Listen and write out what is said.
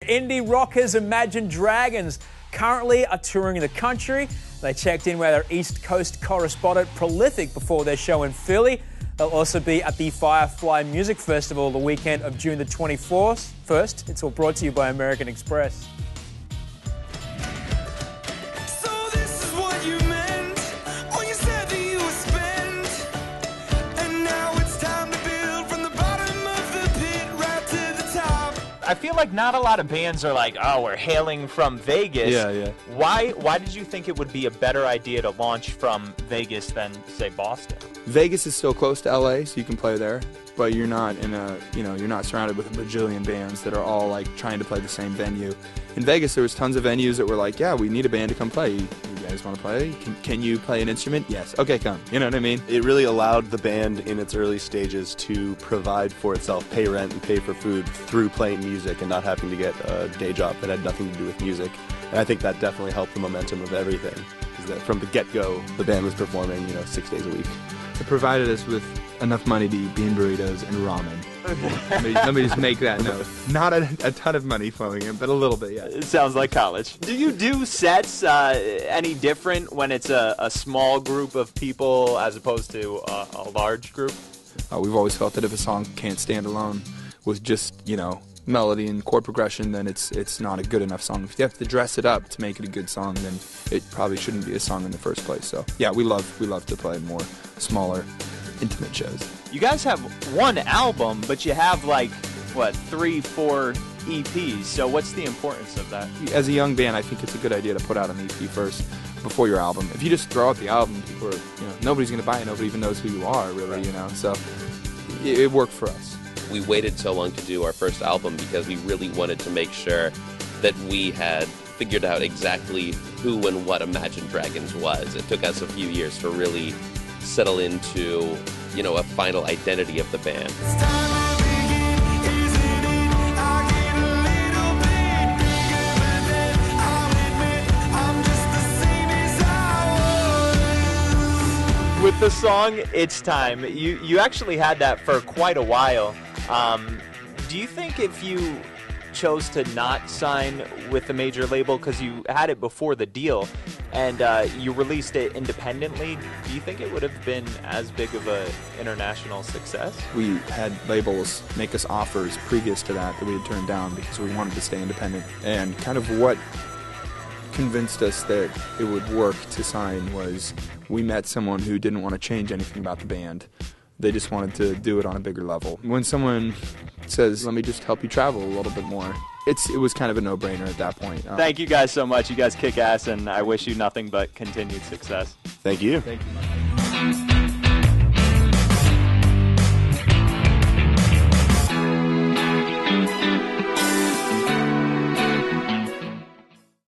indie rockers Imagine Dragons currently are touring the country. They checked in with our East Coast correspondent Prolific before their show in Philly. They'll also be at the Firefly Music Festival the weekend of June the 24th. First, it's all brought to you by American Express. I feel like not a lot of bands are like, oh, we're hailing from Vegas. Yeah. Why did you think it would be a better idea to launch from Vegas than, say, Boston? Vegas is still close to LA, so you can play there, but you're not in a, you're not surrounded with a bajillion bands that are all like trying to play the same venue. In Vegas, there was tons of venues that were like, yeah, we need a band to come play. You guys want to play? Can you play an instrument? Yes. Okay, come. You know what I mean? It really allowed the band in its early stages to provide for itself, pay rent and pay for food through playing music and not having to get a day job that had nothing to do with music. And I think that definitely helped the momentum of everything. Is that from the get-go, the band was performing, 6 days a week. It provided us with enough money to eat bean burritos and ramen. Let me just make that note. Not a ton of money flowing in, but a little bit, yeah. It sounds like college. Do you do sets any different when it's a small group of people as opposed to a large group? We've always felt that if a song can't stand alone with just, melody and chord progression, then it's not a good enough song. If you have to dress it up to make it a good song, then it probably shouldn't be a song in the first place. So yeah, we love to play more smaller, intimate shows. You guys have one album, but you have 3, 4 EPs. So what's the importance of that? As a young band, I think it's a good idea to put out an EP first before your album. If you just throw out the album, people are, nobody's gonna buy it. Nobody even knows who you are, really. So it worked for us. We waited so long to do our first album because we really wanted to make sure that we had figured out exactly who and what Imagine Dragons was. It took us a few years to really settle into, a final identity of the band. With the song It's Time, you actually had that for quite a while. Do you think if you chose to not sign with the major label because you had it before the deal and you released it independently, do you think it would have been as big of an international success? We had labels make us offers previous to that we had turned down because we wanted to stay independent. And kind of what convinced us that it would work to sign was we met someone who didn't want to change anything about the band. They just wanted to do it on a bigger level. When someone says, let me just help you travel a little bit more, it was kind of a no-brainer at that point. Thank you guys so much. You guys kick ass, and I wish you nothing but continued success. Thank you. Thank you.